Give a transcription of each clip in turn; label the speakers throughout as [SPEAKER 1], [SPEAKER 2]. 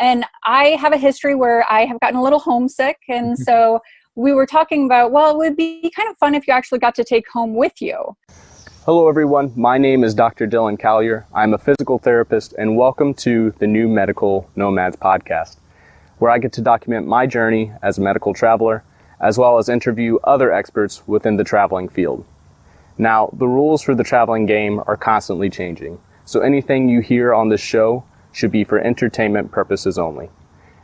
[SPEAKER 1] And I have a history where I have gotten a little homesick. And so we were talking about, well, it would be kind of fun if you actually got to take home with you.
[SPEAKER 2] Hello everyone, my name is Dr. Dylan Collier. I'm a physical therapist and welcome to the New Medical Nomads podcast, where I get to document my journey as a medical traveler, as well as interview other experts within the traveling field. Now, the rules for the traveling game are constantly changing, so anything you hear on this show should be for entertainment purposes only.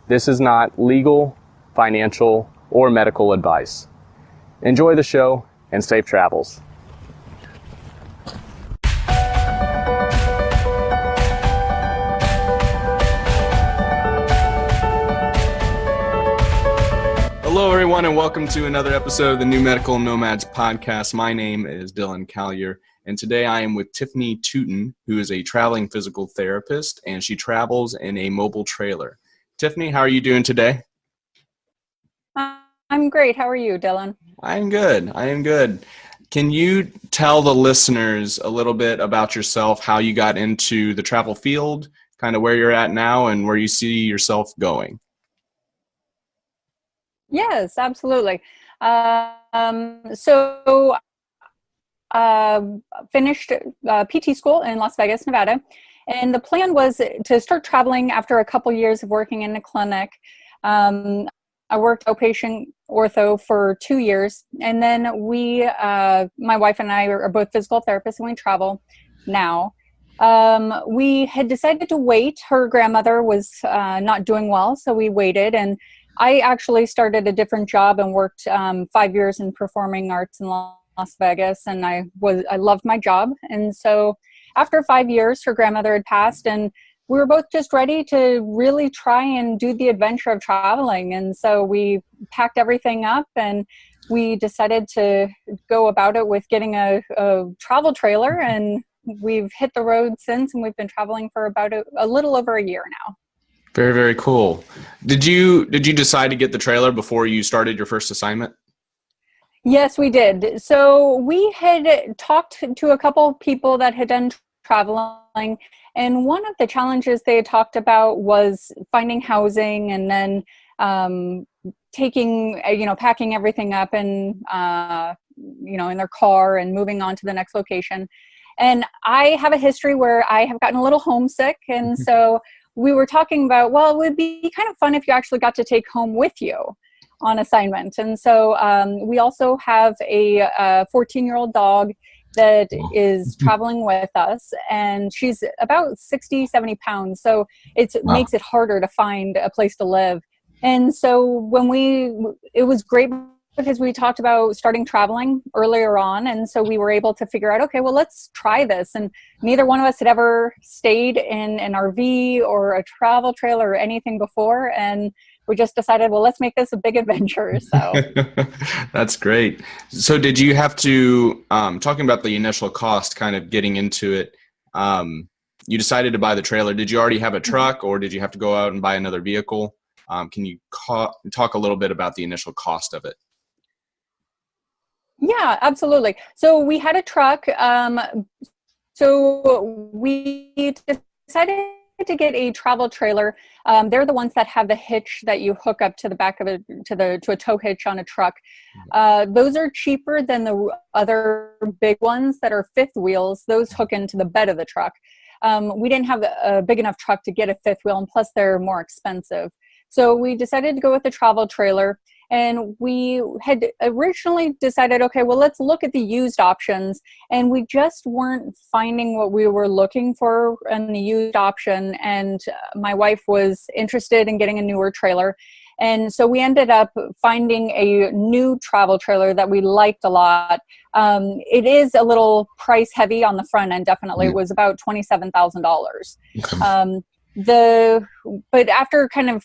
[SPEAKER 2] This is not legal, financial, or medical advice. Enjoy the show and safe travels. Hello, everyone, and welcome to another episode of the New Medical Nomads podcast. My name is Dylan Collier, and today I am with Tiffney Touton, who is a traveling physical therapist, and she travels in a mobile trailer. Tiffney, how are you doing today?
[SPEAKER 1] I'm great. How are you, Dylan?
[SPEAKER 2] I am good. Can you tell the listeners a little bit about yourself, how you got into the travel field, kind of where you're at now, and where you see yourself going?
[SPEAKER 1] Yes, absolutely. Finished PT school in Las Vegas, Nevada. And the plan was to start traveling after a couple years of working in a clinic. I worked outpatient ortho for 2 years. And then my wife and I are both physical therapists, and we travel now. We had decided to wait. Her grandmother was not doing well, so we waited. And I actually started a different job and worked 5 years in performing arts in Las Vegas, and I loved my job. And so after 5 years, her grandmother had passed, and we were both just ready to really try and do the adventure of traveling. And so we packed everything up, and we decided to go about it with getting a travel trailer, and we've hit the road since, and we've been traveling for about a little over a year now.
[SPEAKER 2] Very, very cool. Did you decide to get the trailer before you started your first assignment?
[SPEAKER 1] Yes, we did. So we had talked to a couple people that had done traveling, and one of the challenges they had talked about was finding housing, and then packing everything up and in their car and moving on to the next location. And I have a history where I have gotten a little homesick, and so we were talking about, well, it would be kind of fun if you actually got to take home with you on assignment. And so we also have a 14-year-old dog that is traveling with us, and she's about 60, 70 pounds. So it makes it harder to find a place to live. And so it was great because we talked about starting traveling earlier on. And so we were able to figure out, okay, well, let's try this. And neither one of us had ever stayed in an RV or a travel trailer or anything before. And we just decided, well, let's make this a big adventure. So
[SPEAKER 2] that's great. So did you have to, talking about the initial cost, kind of getting into it, you decided to buy the trailer. Did you already have a truck, or did you have to go out and buy another vehicle? Can you talk a little bit about the initial cost of it?
[SPEAKER 1] Yeah, absolutely. So we had a truck. So we decided to get a travel trailer. They're the ones that have the hitch that you hook up to the back of to a tow hitch on a truck. Those are cheaper than the other big ones that are fifth wheels. Those hook into the bed of the truck. We didn't have a big enough truck to get a fifth wheel, and plus they're more expensive. So we decided to go with the travel trailer. And we had originally decided, okay, well, let's look at the used options. And we just weren't finding what we were looking for in the used option. And my wife was interested in getting a newer trailer. And so we ended up finding a new travel trailer that we liked a lot. It is a little price heavy on the front end, definitely. It was about $27,000. But after kind of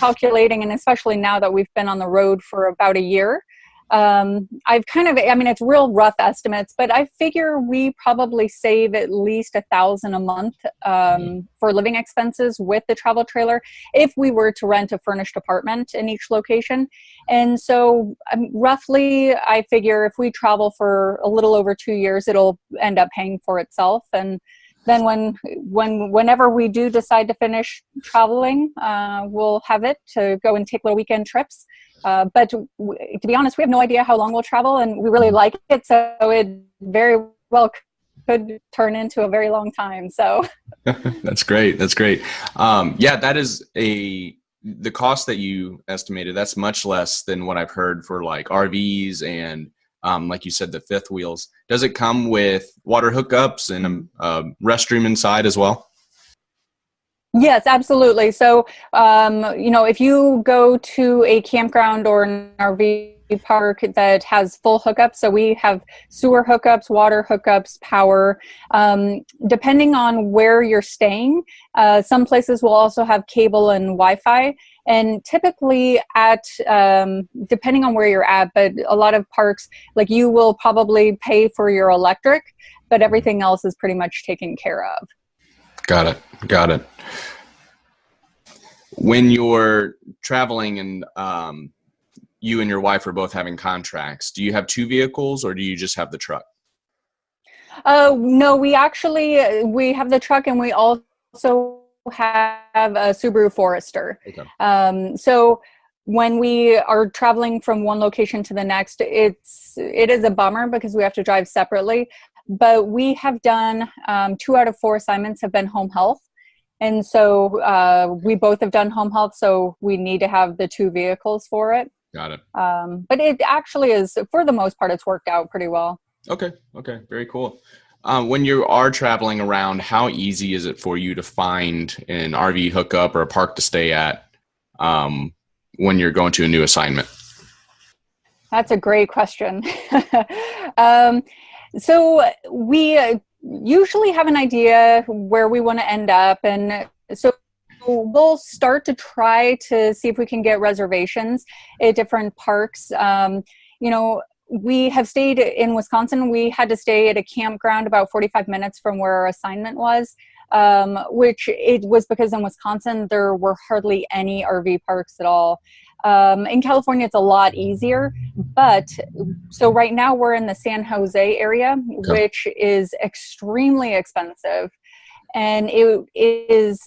[SPEAKER 1] calculating, and especially now that we've been on the road for about a year, it's real rough estimates, but I figure we probably save at least $1,000 a month for living expenses with the travel trailer if we were to rent a furnished apartment in each location. And so roughly, I figure if we travel for a little over 2 years, it'll end up paying for itself. And then whenever we do decide to finish traveling, we'll have it to go and take little weekend trips. But to be honest, we have no idea how long we'll travel, and we really like it. So it very well could turn into a very long time. So
[SPEAKER 2] That's great. That's great. Yeah, that is the cost that you estimated. That's much less than what I've heard for like RVs and like you said, the fifth wheels. Does it come with water hookups and a restroom inside as well?
[SPEAKER 1] yes, absolutely. So, if you go to a campground or an RV park that has full hookups, so we have sewer hookups, water hookups, power, depending on where you're staying. Some places will also have cable and Wi-Fi. And typically depending on where you're at, but a lot of parks, like you will probably pay for your electric, but everything else is pretty much taken care of.
[SPEAKER 2] Got it. When you're traveling and you and your wife are both having contracts, do you have two vehicles or do you just have the truck?
[SPEAKER 1] No, we have the truck, and we also have a Subaru Forester. Okay. So when we are traveling from one location to the next, it is a bummer because we have to drive separately. But we have done 2 out of 4 assignments have been home health. And so we both have done home health, so we need to have the 2 vehicles for it.
[SPEAKER 2] Got it.
[SPEAKER 1] But it actually is, for the most part, it's worked out pretty well.
[SPEAKER 2] Okay. Very cool. When you are traveling around, how easy is it for you to find an RV hookup or a park to stay at when you're going to a new assignment?
[SPEAKER 1] That's a great question. So we usually have an idea where we want to end up. And so we'll start to try to see if we can get reservations at different parks. We have stayed in Wisconsin. We had to stay at a campground about 45 minutes from where our assignment was, which it was because in Wisconsin, there were hardly any RV parks at all. In California, it's a lot easier. But so right now we're in the San Jose area, okay, which is extremely expensive. And it is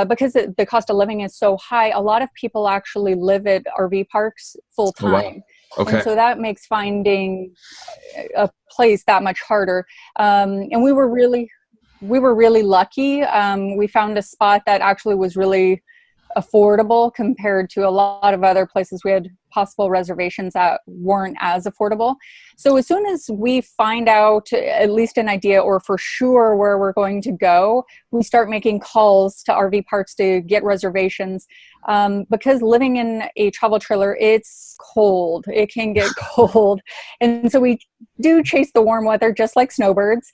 [SPEAKER 1] because the cost of living is so high, a lot of people actually live at RV parks full time. Oh, wow. Okay. And so that makes finding a place that much harder. And we were really lucky. We found a spot that actually was really affordable compared to a lot of other places we had possible reservations that weren't as affordable. So as soon as we find out at least an idea or for sure where we're going to go, we start making calls to RV parks to get reservations. Because living in a travel trailer, it's cold. It can get cold. And so we do chase the warm weather just like snowbirds.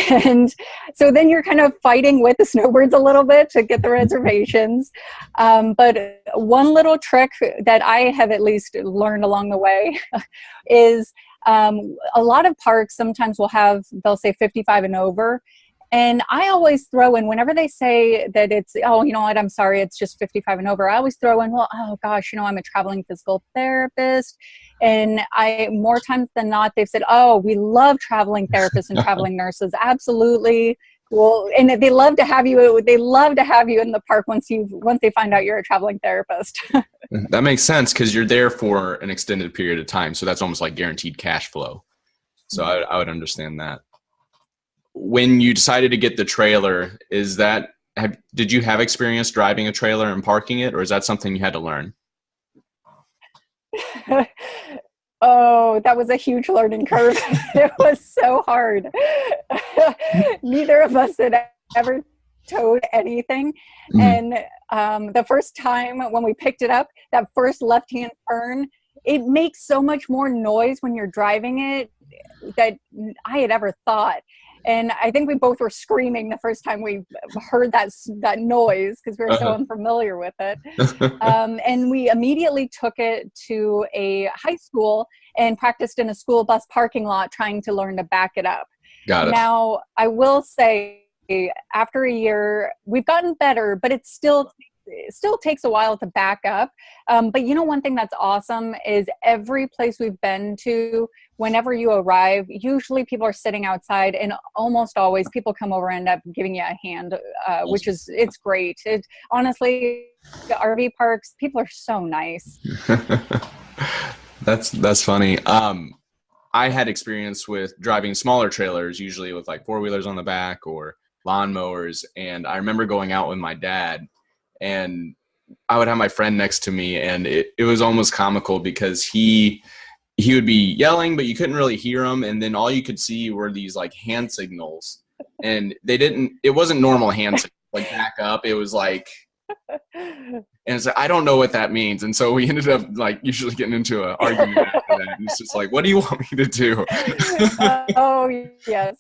[SPEAKER 1] And so then you're kind of fighting with the snowbirds a little bit to get the reservations. But one little trick that I have at least learned along the way is a lot of parks sometimes they'll say 55 and over. And I always throw in, whenever they say that it's, oh, you know what, I'm sorry, it's just 55 and over, I always throw in, well, oh gosh, I'm a traveling physical therapist. And more times than not, they've said, oh, we love traveling therapists and traveling nurses. Absolutely. Well, and they love to have you in the park once they find out you're a traveling therapist.
[SPEAKER 2] That makes sense because you're there for an extended period of time. So that's almost like guaranteed cash flow. So I would understand that. When you decided to get the trailer, did you have experience driving a trailer and parking it, or is that something you had to learn?
[SPEAKER 1] Oh, that was a huge learning curve. It was so hard. Neither of us had ever towed anything. Mm-hmm. And the first time when we picked it up, that first left-hand turn, it makes so much more noise when you're driving it that I had ever thought. And I think we both were screaming the first time we heard that noise because we were so unfamiliar with it. And we immediately took it to a high school and practiced in a school bus parking lot trying to learn to back it up.
[SPEAKER 2] Got it.
[SPEAKER 1] Now, I will say, after a year, we've gotten better, but it still it still takes a while to back up. But one thing that's awesome is every place we've been to, whenever you arrive, usually people are sitting outside, and almost always people come over and end up giving you a hand, which is, it's great. Honestly, the RV parks, people are so nice.
[SPEAKER 2] That's funny. I had experience with driving smaller trailers, usually with like 4-wheelers on the back or lawnmowers. And I remember going out with my dad, and I would have my friend next to me, and it was almost comical because he would be yelling, but you couldn't really hear him. And then all you could see were these like hand signals, and it wasn't normal hand signals, like back up. It was like, and it's like, I don't know what that means. And so we ended up like usually getting into an argument after that. And it's just like, what do you want me to do?
[SPEAKER 1] Oh, yes.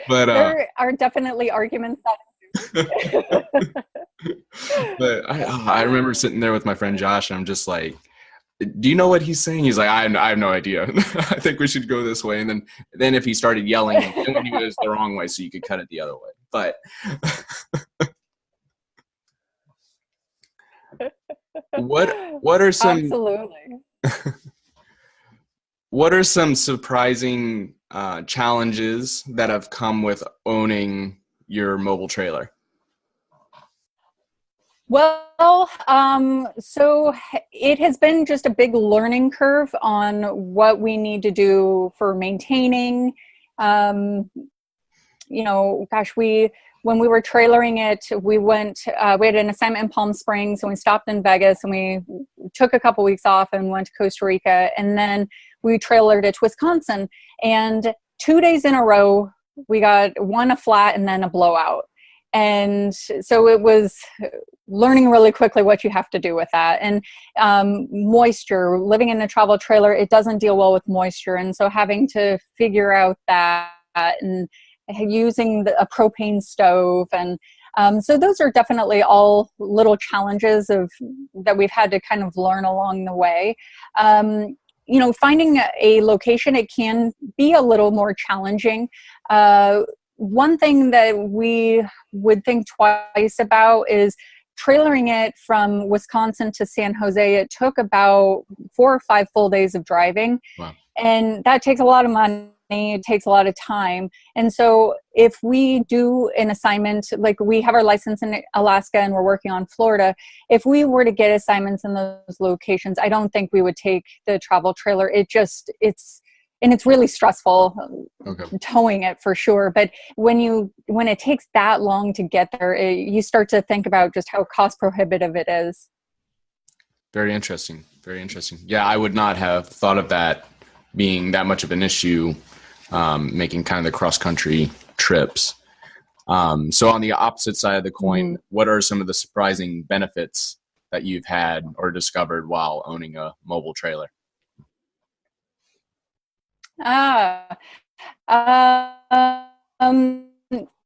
[SPEAKER 2] But
[SPEAKER 1] there are definitely arguments that
[SPEAKER 2] but I remember sitting there with my friend Josh, and I'm just like, do you know what he's saying? He's like, I have no idea. I think we should go this way. And then if he started yelling, then we knew it was the wrong way, so you could cut it the other way. But what are some
[SPEAKER 1] absolutely
[SPEAKER 2] what are some surprising challenges that have come with owning your mobile trailer?
[SPEAKER 1] Well, so it has been just a big learning curve on what we need to do for maintaining. When we were trailering it, we had an assignment in Palm Springs, and we stopped in Vegas, and we took a couple weeks off and went to Costa Rica, and then we trailered it to Wisconsin. And 2 days in a row, we got a flat and then a blowout. And so it was learning really quickly what you have to do with that. And moisture, living in a travel trailer, it doesn't deal well with moisture. And so having to figure out that, and using a propane stove. And so those are definitely all little challenges that we've had to kind of learn along the way. Finding a location, it can be a little more challenging. One thing that we would think twice about is trailering it from Wisconsin to San Jose. It took about 4 or 5 full days of driving.
[SPEAKER 2] Wow.
[SPEAKER 1] And that takes a lot of money. It takes a lot of time. And so if we do an assignment, like we have our license in Alaska and we're working on Florida, if we were to get assignments in those locations, I don't think we would take the travel trailer. It's really stressful. Okay. Towing it for sure. But when it takes that long to get there, you start to think about just how cost prohibitive it is.
[SPEAKER 2] Very interesting. Very interesting. Yeah, I would not have thought of that being that much of an issue, making kind of the cross-country trips. So on the opposite side of the coin, what are some of the surprising benefits that you've had or discovered while owning a mobile trailer?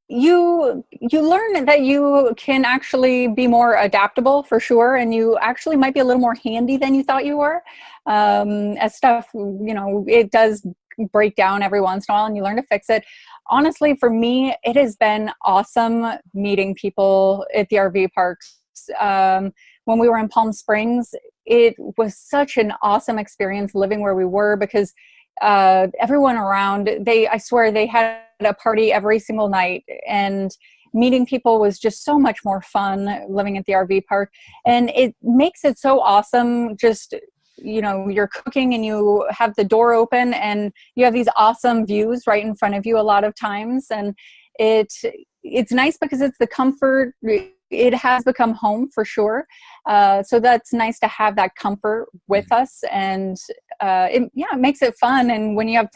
[SPEAKER 1] You learn that you can actually be more adaptable for sure, and you actually might be a little more handy than you thought you were. As stuff, it does break down every once in a while, and you learn to fix it. Honestly, for me, it has been awesome meeting people at the RV parks. When we were in Palm Springs, it was such an awesome experience living where we were, because everyone around, I swear they had a party every single night, and meeting people was just so much more fun living at the RV park. And it makes it so awesome. Just, you're cooking and you have the door open and you have these awesome views right in front of you a lot of times. And it's nice because it's the comfort. It has become home for sure. So that's nice to have that comfort with us. And it makes it fun. And when you have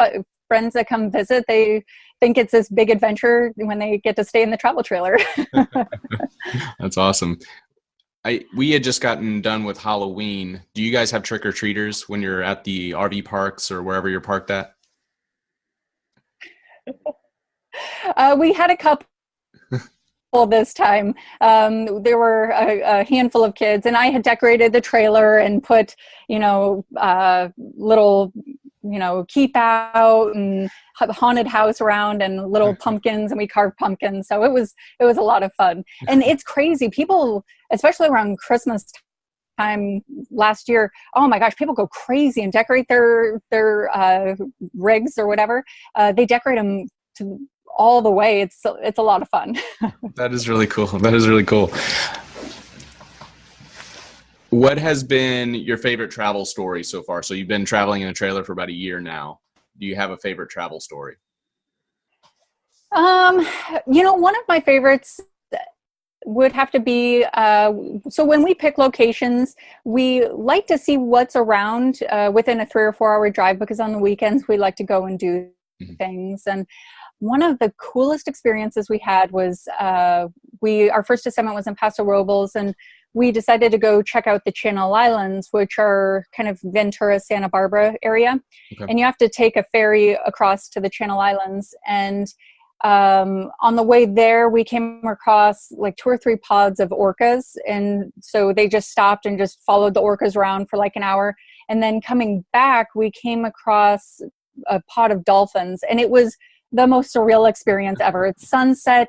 [SPEAKER 1] friends that come visit, they think it's this big adventure when they get to stay in the travel trailer.
[SPEAKER 2] That's awesome. We had just gotten done with Halloween. Do you guys have trick-or-treaters when you're at the RV parks or wherever you're parked at?
[SPEAKER 1] We had a couple this time. There were a handful of kids, and I had decorated the trailer and put, little, keep out and haunted house around and little pumpkins, and we carved pumpkins. So it was a lot of fun. And it's crazy. People especially around Christmas time last year, oh my gosh, people go crazy and decorate their rigs or whatever. They decorate them to all the way. It's a lot of fun.
[SPEAKER 2] That is really cool. That is really cool. What has been your favorite travel story so far? So you've been traveling in a trailer for about a year now. Do you have a favorite travel story?
[SPEAKER 1] One of my favorites would have to be, so when we pick locations, we like to see what's around within a 3 or 4 hour drive, because on the weekends we like to go and do things. And one of the coolest experiences we had was our first assignment was in Paso Robles, and we decided to go check out the Channel Islands, which are kind of Ventura, Santa Barbara area. Okay. And you have to take a ferry across to the Channel Islands. And on the way there, we came across like 2 or 3 pods of orcas. And so they just stopped and just followed the orcas around for like an hour. And then coming back, we came across a pod of dolphins. And it was the most surreal experience ever. It's sunset.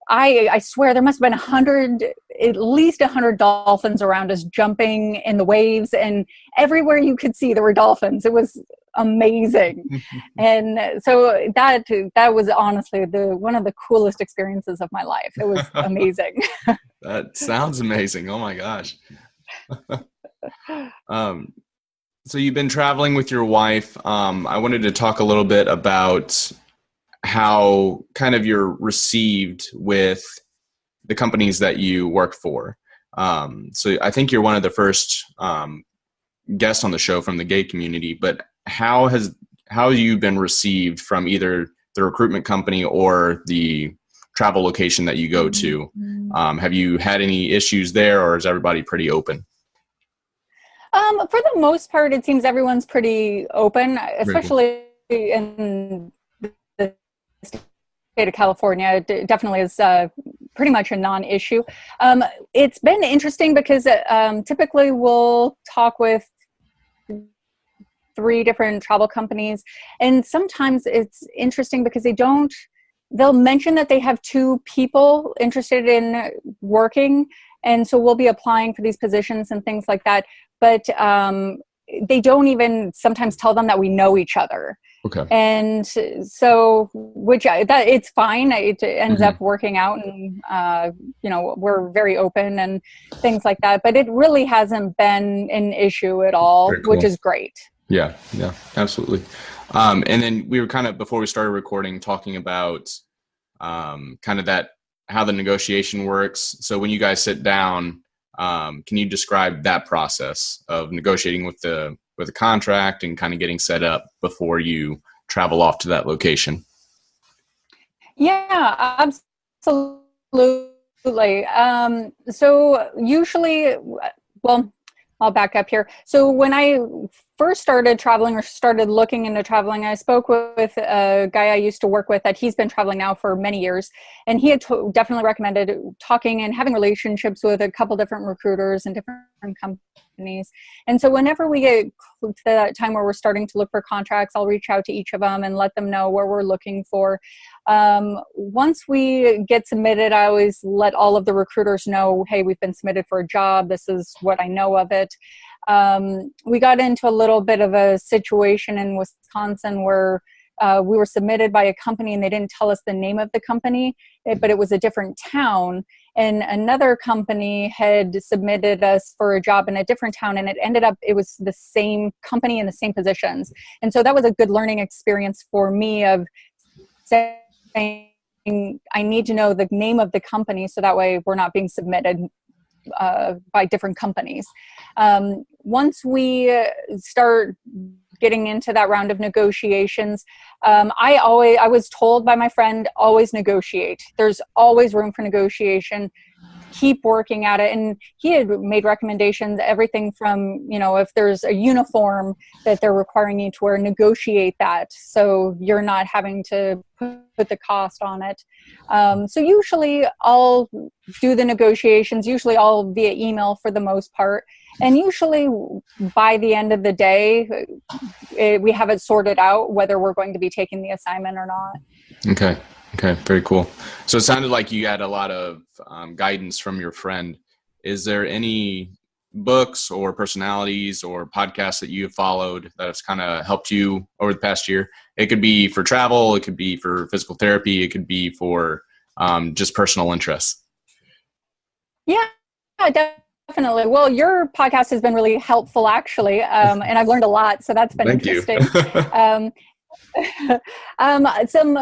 [SPEAKER 1] I swear there must have been at least 100 dolphins around us jumping in the waves, and everywhere you could see there were dolphins. It was amazing. And so that was honestly one of the coolest experiences of my life. It was amazing.
[SPEAKER 2] That sounds amazing. Oh my gosh. So you've been traveling with your wife. I wanted to talk a little bit about how kind of you're received with the companies that you work for. So I think you're one of the first guests on the show from the gay community, but how have you been received from either the recruitment company or the travel location that you go to? Have you had any issues there, or is everybody pretty open?
[SPEAKER 1] For the most part, it seems everyone's pretty open, especially in the state of California. It definitely is pretty much a non-issue. It's been interesting because typically we'll talk with 3 different travel companies, and sometimes it's interesting because they'll mention that they have 2 people interested in working, and so we'll be applying for these positions and things like that, but they don't even sometimes tell them that we know each other. Okay. And so, it's fine. It ends up working out, and we're very open and things like that. But it really hasn't been an issue at all, cool. Which is great.
[SPEAKER 2] Yeah, absolutely. And then we were kind of, before we started recording, talking about kind of how the negotiation works. So when you guys sit down, can you describe that process of negotiating with the contract and kind of getting set up before you travel off to that location?
[SPEAKER 1] Yeah, absolutely. So usually, well, I'll back up here. So when I first started traveling or started looking into traveling, I spoke with a guy I used to work with that he's been traveling now for many years. And he had definitely recommended talking and having relationships with a couple different recruiters and different companies. And so whenever we get to that time where we're starting to look for contracts, I'll reach out to each of them and let them know where we're looking for. Once we get submitted, I always let all of the recruiters know, hey, we've been submitted for a job. This is what I know of it. We got into a little bit of a situation in Wisconsin where we were submitted by a company and they didn't tell us the name of the company, but it was a different town. And another company had submitted us for a job in a different town, and it was the same company in the same positions. And so that was a good learning experience for me of saying, I need to know the name of the company so that way we're not being submitted by different companies. Once we start getting into that round of negotiations, I was told by my friend, always negotiate. There's always room for negotiation. Keep working at it. And he had made recommendations, everything from, if there's a uniform that they're requiring you to wear, negotiate that so you're not having to put the cost on it. So usually I'll do the negotiations, usually all via email for the most part. And usually by the end of the day, we have it sorted out whether we're going to be taking the assignment or not.
[SPEAKER 2] Okay. Okay, very cool. So it sounded like you had a lot of guidance from your friend. Is there any books or personalities or podcasts that you have followed that has kind of helped you over the past year? It could be for travel, it could be for physical therapy, it could be for just personal interests.
[SPEAKER 1] Yeah, definitely. Well, your podcast has been really helpful, actually, and I've learned a lot, so that's been
[SPEAKER 2] Thank you.
[SPEAKER 1] interesting. Some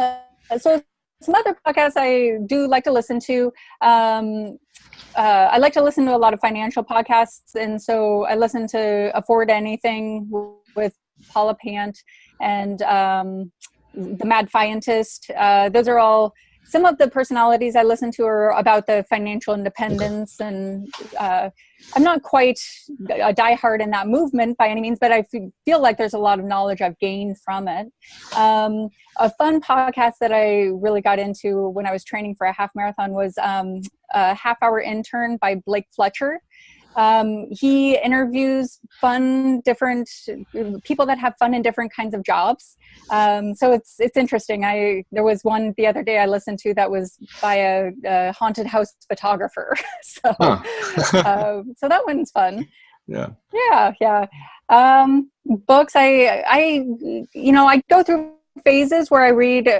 [SPEAKER 1] some other podcasts I do like to listen to. I like to listen to a lot of financial podcasts, and so I listen to Afford Anything with Paula Pant and the Mad Scientist. Those are all some of the personalities I listen to are about the financial independence, and I'm not quite a diehard in that movement by any means, but I feel like there's a lot of knowledge I've gained from it. A fun podcast that I really got into when I was training for a half marathon was a Half-Hour Intern by Blake Fletcher. He interviews different people that have fun in different kinds of jobs. So it's interesting. There was one the other day I listened to that was by a haunted house photographer. So that one's fun.
[SPEAKER 2] Yeah.
[SPEAKER 1] Books. I go through phases where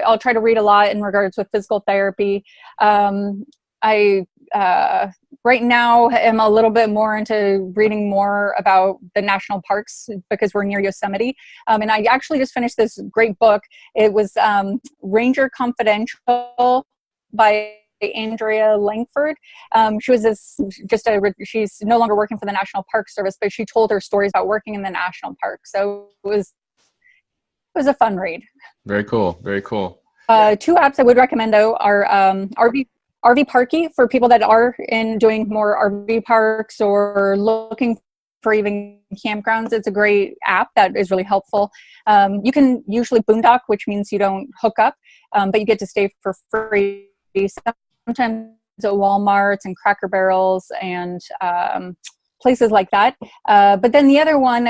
[SPEAKER 1] I'll try to read a lot in regards with physical therapy. I right now am a little bit more into reading more about the national parks because we're near Yosemite. And I actually just finished this great book. It was Ranger Confidential by Andrea Langford. She was she's no longer working for the National Park Service, but she told her stories about working in the national park. So it was a fun read.
[SPEAKER 2] Very cool. Very cool.
[SPEAKER 1] Two apps I would recommend though are RV Parky for people that are doing more RV parks or looking for even campgrounds. It's a great app that is really helpful. You can usually boondock, which means you don't hook up, but you get to stay for free. Sometimes at Walmarts and Cracker Barrels and places like that. But then the other one,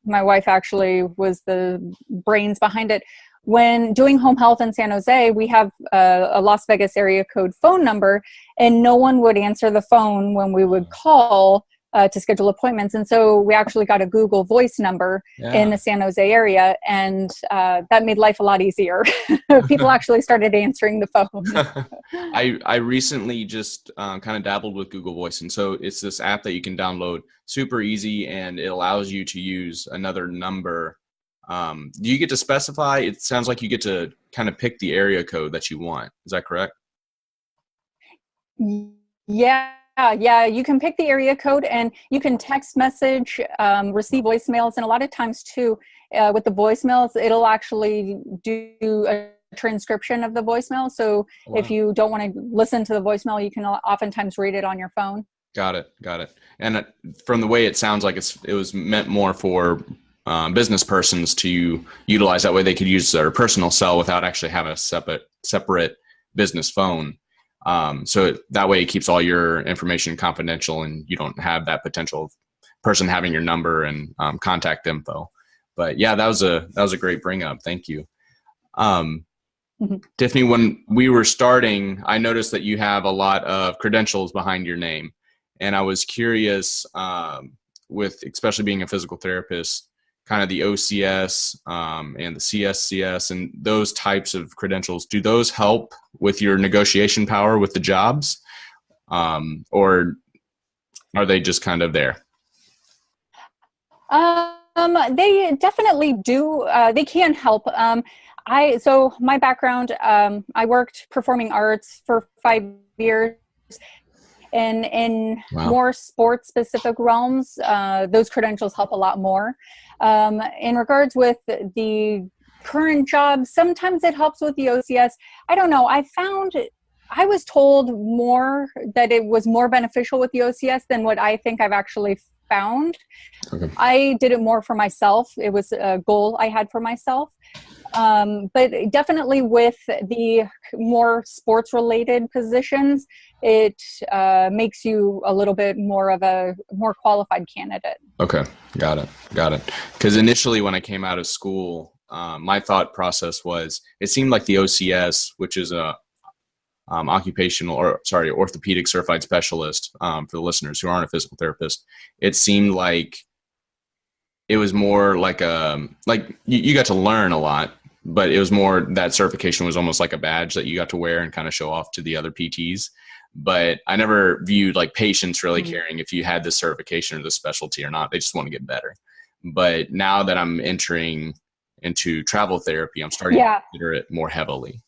[SPEAKER 1] my wife actually was the brains behind it. When doing home health in San Jose, we have a Las Vegas area code phone number, and no one would answer the phone when we would call to schedule appointments. And so we actually got a Google Voice number in the San Jose area, and that made life a lot easier. People actually started answering the phone.
[SPEAKER 2] I recently just kind of dabbled with Google Voice, and so it's this app that you can download, super easy, and it allows you to use another number. Do you get to specify? It sounds like you get to kind of pick the area code that you want. Is that correct?
[SPEAKER 1] Yeah. You can pick the area code, and you can text message, receive voicemails, and a lot of times too, with the voicemails, it'll actually do a transcription of the voicemail. So if you don't want to listen to the voicemail, you can oftentimes read it on your phone. Got it.
[SPEAKER 2] And from the way it sounds like it was meant more for business persons to utilize. That way they could use their personal cell without actually having a separate business phone. So that way it keeps all your information confidential, and you don't have that potential person having your number and contact info. But yeah, that was a great bring up. Thank you. Tiffney, when we were starting, I noticed that you have a lot of credentials behind your name, and I was curious, with especially being a physical therapist, kind of the OCS and the CSCS and those types of credentials, do those help with your negotiation power with the jobs? Or are they just kind of there?
[SPEAKER 1] They definitely do. They can help. So my background, I worked performing arts for 5 years. And in more sports specific realms, those credentials help a lot more. In regards with the current jobs, sometimes it helps with the OCS. I don't know. I was told more that it was more beneficial with the OCS than what I think I've actually found. Okay. I did it more for myself. It was a goal I had for myself. But definitely with the more sports related positions, it makes you a little bit more of a more qualified candidate.
[SPEAKER 2] Okay. Got it. Because initially when I came out of school, my thought process was, it seemed like the OCS, which is a orthopedic certified specialist, for the listeners who aren't a physical therapist, it seemed like it was more like you got to learn a lot, but it was more, that certification was almost like a badge that you got to wear and kind of show off to the other PTs. But I never viewed like patients really caring if you had this certification or this specialty or not. They just want to get better. But now that I'm entering into travel therapy, I'm starting to consider it more heavily.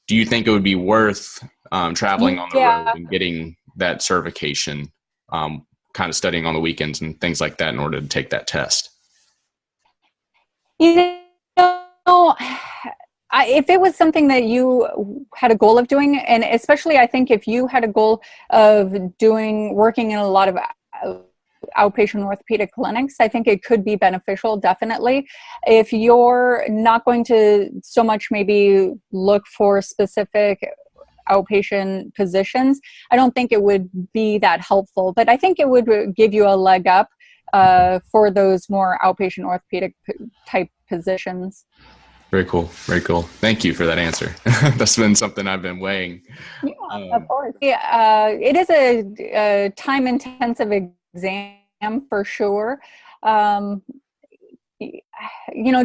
[SPEAKER 2] Do you think it would be worth traveling on the road and getting that certification, kind of studying on the weekends and things like that in order to take that test?
[SPEAKER 1] You know, if it was something that you had a goal of doing, and especially I think if you had a goal of working in a lot of outpatient orthopedic clinics, I think it could be beneficial, definitely. If you're not going to so much maybe look for specific outpatient positions, I don't think it would be that helpful, but I think it would give you a leg up for those more outpatient orthopedic type positions.
[SPEAKER 2] Very cool. Very cool. Thank you for that answer. That's been something I've been weighing.
[SPEAKER 1] Yeah, of course. Yeah, it is a time intensive exam for sure.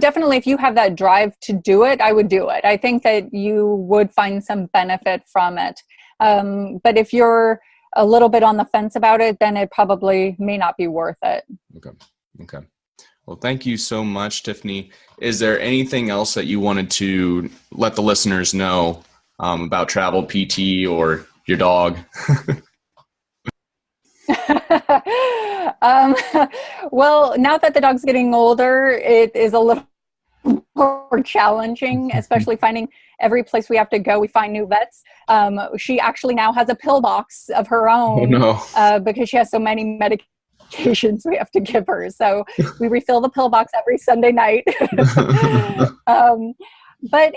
[SPEAKER 1] Definitely if you have that drive to do it, I would do it. I think that you would find some benefit from it. But if you're a little bit on the fence about it, then it probably may not be worth it.
[SPEAKER 2] Okay. Well, thank you so much, Tiffney. Is there anything else that you wanted to let the listeners know about travel PT or your dog?
[SPEAKER 1] Well, now that the dog's getting older, it is a little more challenging, especially finding every place we have to go. We find new vets. She actually now has a pill box of her own because she has so many medications we have to give her. So we refill the pill box every Sunday night. But,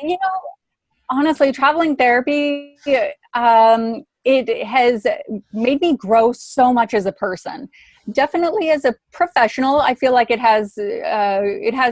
[SPEAKER 1] honestly, traveling therapy, it has made me grow so much as a person. Definitely as a professional, I feel like it has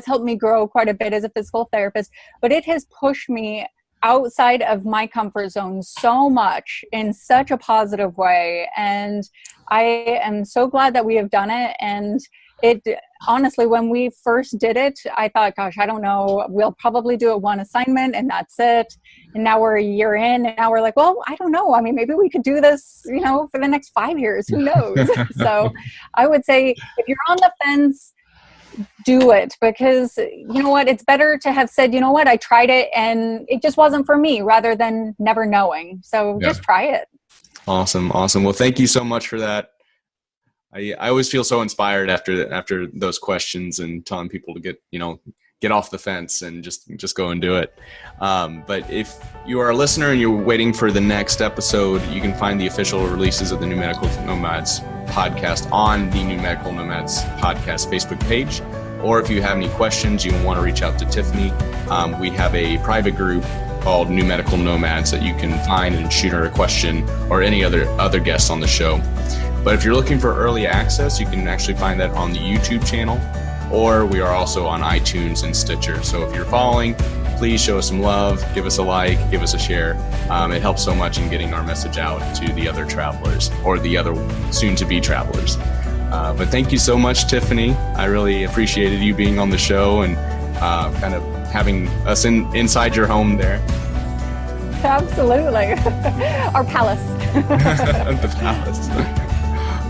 [SPEAKER 1] helped me grow quite a bit as a physical therapist, but it has pushed me outside of my comfort zone so much in such a positive way. And I am so glad that we have done it. And it honestly, when we first did it, I thought, gosh, I don't know, we'll probably do one assignment and that's it. And now we're a year in and now we're like, well, I don't know. I mean, maybe we could do this, for the next 5 years, who knows? So I would say if you're on the fence, do it, because you know what, it's better to have said, I tried it and it just wasn't for me, rather than never knowing. So just try it. Awesome.
[SPEAKER 2] Well, thank you so much for that. I always feel so inspired after those questions and telling people to get off the fence and just go and do it. But if you are a listener and you're waiting for the next episode, you can find the official releases of the New Medical Nomads podcast on the New Medical Nomads podcast Facebook page. Or if you have any questions, you want to reach out to Tiffney. We have a private group called New Medical Nomads that you can find and shoot her a question, or any other guests on the show. But if you're looking for early access, you can actually find that on the YouTube channel, or we are also on iTunes and Stitcher. So if you're following, please show us some love, give us a like, give us a share. It helps so much in getting our message out to the other travelers, or the other soon-to-be travelers. But thank you so much, Tiffney. I really appreciated you being on the show and kind of having us inside your home there.
[SPEAKER 1] Absolutely. Our palace.
[SPEAKER 2] The palace.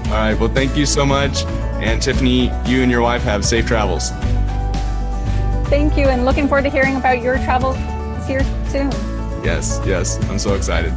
[SPEAKER 2] All right. Well, thank you so much. And Tiffney, you and your wife have safe travels.
[SPEAKER 1] Thank you. And looking forward to hearing about your travels here soon.
[SPEAKER 2] Yes. I'm so excited.